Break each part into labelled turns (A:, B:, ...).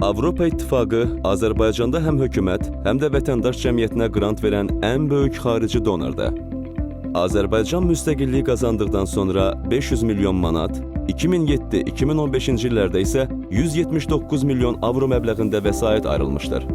A: Avropa İttifaqı Azərbaycanda həm hökumət, həm də vətəndaş cəmiyyətinə qrant verən ən böyük xarici donordur. Azərbaycan müstəqilliyi qazandıqdan sonra 500 milyon manat, 2007-2015-ci illərdə isə 179 milyon avro məbləğində vəsait ayrılmışdır.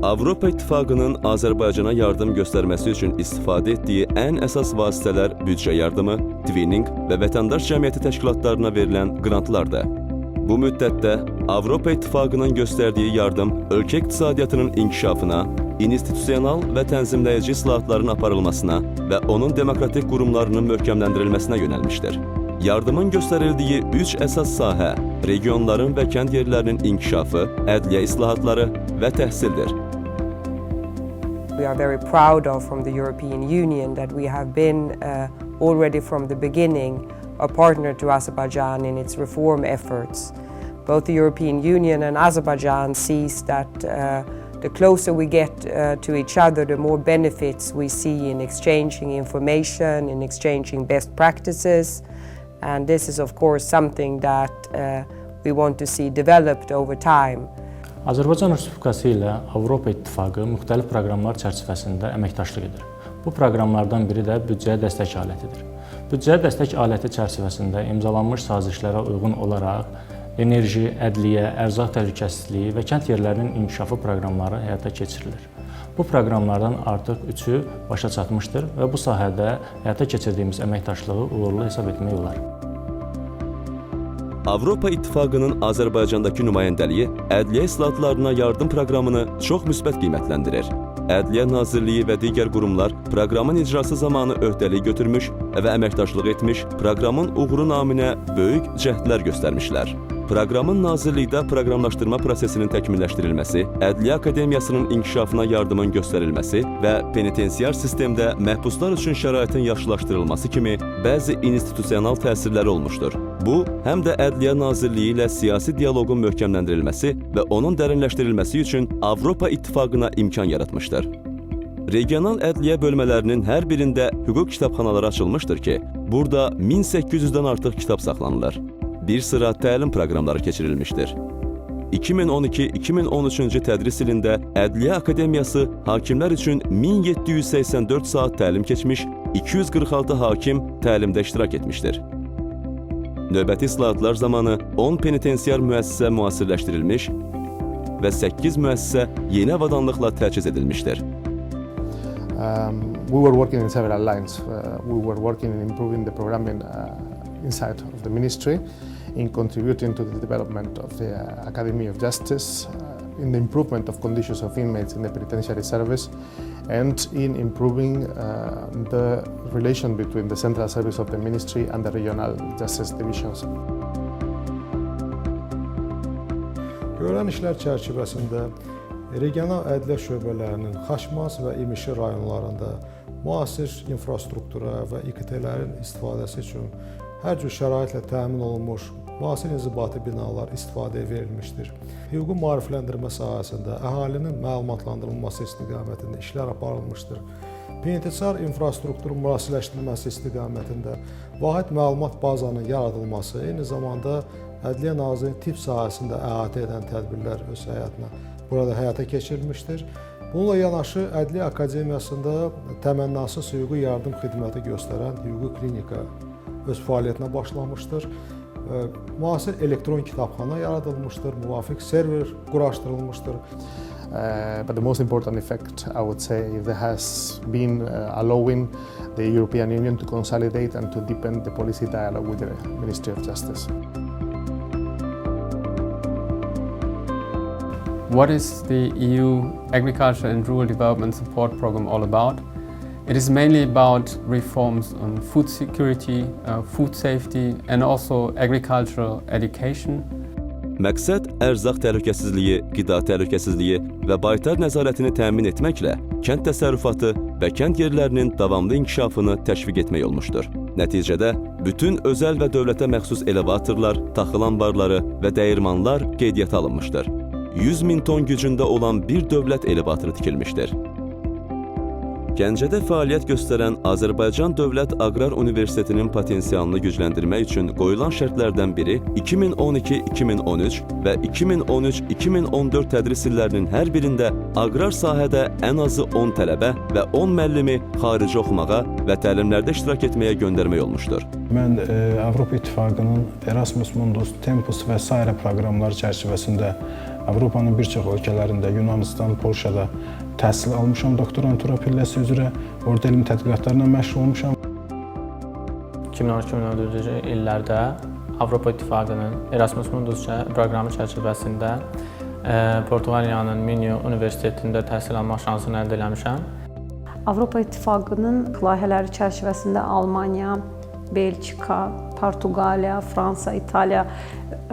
A: Avropa İttifaqının Azərbaycana yardım göstərməsi üçün istifadə etdiyi ən əsas vasitələr büdcə yardımı, twinning və vətəndaş cəmiyyəti təşkilatlarına verilən qrantlardır. Bu müddətdə Avropa İttifaqının göstərdiyi yardım ölkə iqtisadiyyatının inkişafına, institusional və tənzimləyici islahatların aparılmasına və onun demokratik qurumlarının möhkəmləndirilməsinə yönəlmişdir. Yardımın göstərildiyi 3 əsas sahə regionların və kənd yerlərinin inkişafı, ədliyyə islahatları və təhsildir.
B: We are very proud of from the European Union that we have been already from the beginning a partner to Azerbaijan in its reform efforts. Both the European Union and Azerbaijan sees that the closer we get to each other, the more benefits we see in exchanging information, in exchanging best practices. And this is of course something that we want to see developed over time.
C: Azərbaycan Respublikası ilə Avropa İttifaqı müxtəlif proqramlar çərçivəsində əməkdaşlıq edir. Bu proqramlardan biri də büdcəyə dəstək alətidir. Büdcəyə dəstək aləti çərçivəsində imzalanmış sazişlərə uyğun olaraq enerji, ədliyyə, ərzaq təhlükəsizliyi və kənd yerlərinin inkişafı proqramları həyata keçirilir. Bu proqramlardan artıq 3-ü başa çatmışdır və bu sahədə həyata keçirdiyimiz əməkdaşlığı uğurlu hesab etmək olar.
A: Avropa İttifaqının Azərbaycandakı nümayəndəliyi ədliyyə islahatlarına yardım proqramını çox müsbət qiymətləndirir. Ədliyyə Nazirliyi və digər qurumlar proqramın icrası zamanı öhdəlik götürmüş və əməkdaşlıq etmiş, proqramın uğuru naminə böyük cəhdlər göstərmişlər. Proqramın nazirlikdə proqramlaşdırma prosesinin təkmilləşdirilməsi, Ədliyyə Akademiyasının inkişafına yardımın göstərilməsi və penitensiar sistemdə məhbuslar üçün şəraitin yaxşılaşdırılması kimi bəzi institusional təsirləri olmuşdur. Bu, həm də Ədliyyə Nazirliyi ilə siyasi dialoqun möhkəmləndirilməsi və onun dərinləşdirilməsi üçün Avropa İttifaqına imkan yaratmışdır. Regional ədliyyə bölmələrinin hər birində hüquq kitabxanaları açılmışdır ki, burada 1800-dən artıq kitab saxlanılır. Bir sıra təlim proqramları keçirilmişdir. 2012-2013-cü tədris ilində Ədliyyə Akademiyası hakimlər üçün 1784 saat təlim keçmiş, 246 hakim təlimdə iştirak etmişdir. Növbəti islahatlar zamanı 10 penitensiar müəssisə müasirləşdirilmiş və 8 müəssisə yeni avadanlıqla təchiz edilmişdir.
D: We were working in several lines. We were working in improving the programming inside of the ministry, in contributing to the development of the Academy of Justice, in the improvement of conditions of inmates in the penitentiary service, and in improving the relation between the central service of the ministry and the regional justice divisions.
E: Görülən işlər çərçivəsində regional ədliyyə şöbələrinin Xaçmaz və İmişli rayonlarında müasir infrastruktura və İKT-lərin istifadəsi üçün hər cür şəraitlə təmin olunmuş müasir inzibati binalar istifadəyə verilmişdir. Hüquqi maarifləndirmə sahəsində əhalinin məlumatlandırılması istiqamətində işlər aparılmışdır. Penitensiar infrastrukturun müasirləşdirilməsi istiqamətində vahid məlumat bazanın yaradılması, eyni zamanda Ədliyyə Nazirliyinin tibb sahəsində əhatə edən tədbirlər öz burada həyata keçirilmişdir. Bununla yanaşı Ədliyyə Akademiyasında təmənnasız hüquqi yardım xidməti göstərən hüquqi klinika öz fəaliyyətinə başlamışdır. Müasir elektron kitabxana yaradılmışdır, müvafiq server quraşdırılmışdır.
D: But the most important effect, I would say, there has been allowing the European Union to consolidate and to deepen the policy dialogue with the Ministry of Justice.
F: What is the EU Agriculture and Rural Development Support Programme all about? It is mainly about reforms on food security, food safety and also agricultural education.
A: Məqsəd ərzaq təhlükəsizliyi, qida təhlükəsizliyi və baytar nəzarətini təmin etməklə kənd təsərrüfatı və kənd yerlərinin davamlı inkişafını təşviq etmək olmuşdur. Nəticədə bütün özəl və dövlətə məxsus elevatorlar, taxıl anbarları və dəyirmanlar qeydiyyata alınmışdır. 100 min ton gücündə olan bir dövlət elevatoru tikilmişdir. Gəncədə fəaliyyət göstərən Azərbaycan Dövlət Aqrar Universitetinin potensialını gücləndirmək üçün qoyulan şərtlərdən biri 2012-2013 və 2013-2014 tədris illərinin hər birində aqrar sahədə ən azı 10 tələbə və 10 müəllimi xarici oxumağa və təlimlərdə iştirak etməyə göndərmək olmuşdur.
G: Mən Avropa İttifaqının Erasmus Mundus, Tempus və sairə proqramları çərçivəsində Avropanın bir çox ölkələrində, Yunanistan, Polşada təhsil almışam doktorantura pilləsi üzrə. Orada elmi tədqiqatlarla məşğul olmuşam.
H: 2013-2014-cü illərdə Avropa İttifaqının Erasmus Mundus proqramı çərçivəsində Portuqaliyanın Minho Universitetində təhsil almaq şansını əldə etmişəm.
I: Avropa İttifaqının layihələri çərçivəsində Almaniya, Belçika, Portuqaliya, Fransa, İtaliya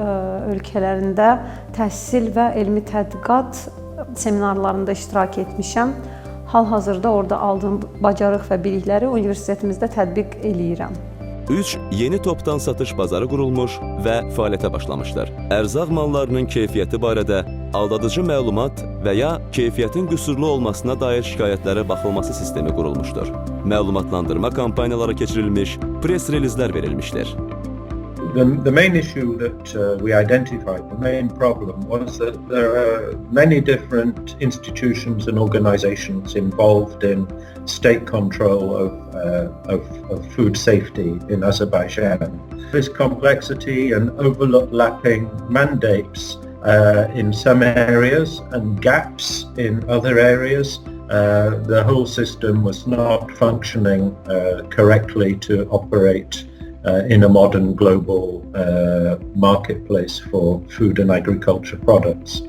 I: ölkələrində təhsil və elmi tədqiqat seminarlarında iştirak etmişəm. Hal-hazırda orada aldığım bacarıq və bilikləri universitetimizdə tətbiq eləyirəm.
A: 3 yeni topdan satış bazarı qurulmuş və fəaliyyətə başlamışdır. Ərzaq mallarının keyfiyyəti barədə aldadıcı məlumat və ya keyfiyyətin qüsurlu olmasına dair şikayətlərə baxılması sistemi qurulmuşdur. Məlumatlandırma kampaniyaları keçirilmiş, press relizlər verilmişdir.
J: The main issue that we identified, the main problem, was that there are many different institutions and organizations involved in state control of food safety in Azerbaijan. This complexity and overlapping mandates in some areas and gaps in other areas, the whole system was not functioning correctly to operate in a modern global marketplace for food and agriculture products.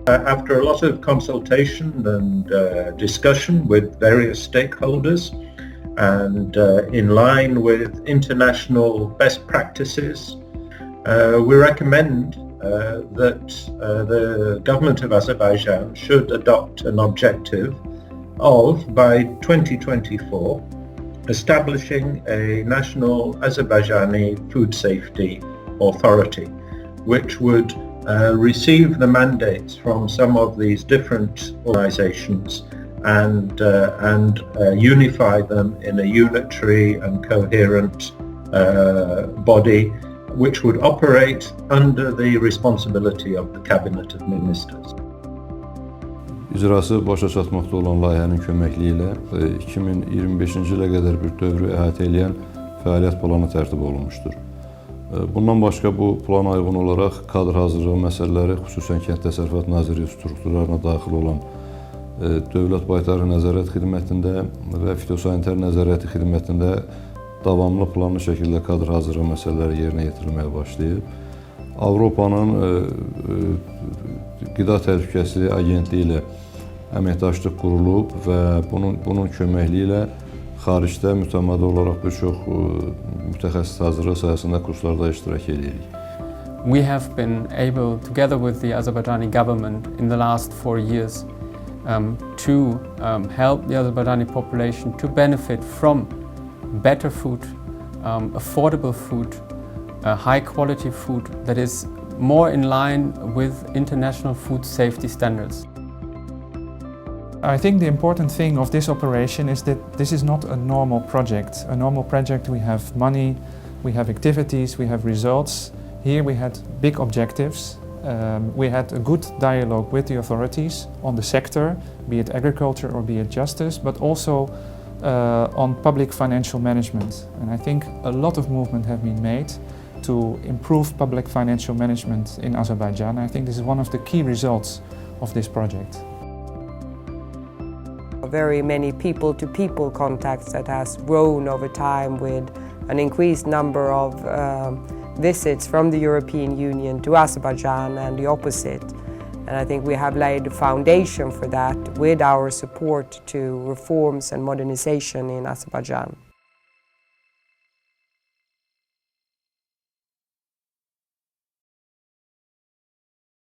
J: After a lot of consultation and discussion with various stakeholders, and in line with international best practices, we recommend that the government of Azerbaijan should adopt an objective of, by 2024, establishing a national Azerbaijani food safety authority, which would receive the mandates from some of these different organizations and unify them in a unitary and coherent body which would operate under the responsibility of the Cabinet of Ministers.
K: İcrası başa çatmaqda olan layihənin köməkliyi ilə 2025-ci ilə qədər bir dövrü əhatə edən fəaliyyət planı tərtib olunmuşdur. Bundan başqa bu plana uyğun olaraq kadr hazırlığı məsələləri, xüsusən Kənd Təsərrüfatı Nazirliyi strukturlarına daxil olan Dövlət Baytarlıq Nəzarət Xidmətində və Fitosanitar Nəzarəti Xidmətində davamlı planlı şəkildə kadr hazırlığı məsələləri yerinə yetirilməyə başlayıb. Avropanın Qida Təhlükəsizliyi Agentliyi ilə əməkdaşlıq qurulub və bunun köməkliyi ilə xaricdə mütəmadi olaraq bir çox mütəxəssis hazırlıq sahəsində kurslarda iştirak edirik.
F: We have been able, together with the Azerbaijani government in the last 4 years, to help the Azerbaijani population to benefit from better food, affordable food, high quality food that is more in line with international food safety standards.
L: I think the important thing of this operation is that this is not a normal project. A normal project, we have money, we have activities, we have results. Here we had big objectives. We had a good dialogue with the authorities on the sector, be it agriculture or be it justice, but also on public financial management. And I think a lot of movement have been made to improve public financial management in Azerbaijan. I think this is one of the key results of this project.
B: Very many people-to-people contacts that has grown over time with an increased number of visits from the European Union to Azerbaijan and the opposite. And I think we have laid a foundation for that with our support to reforms and modernization in Azerbaijan.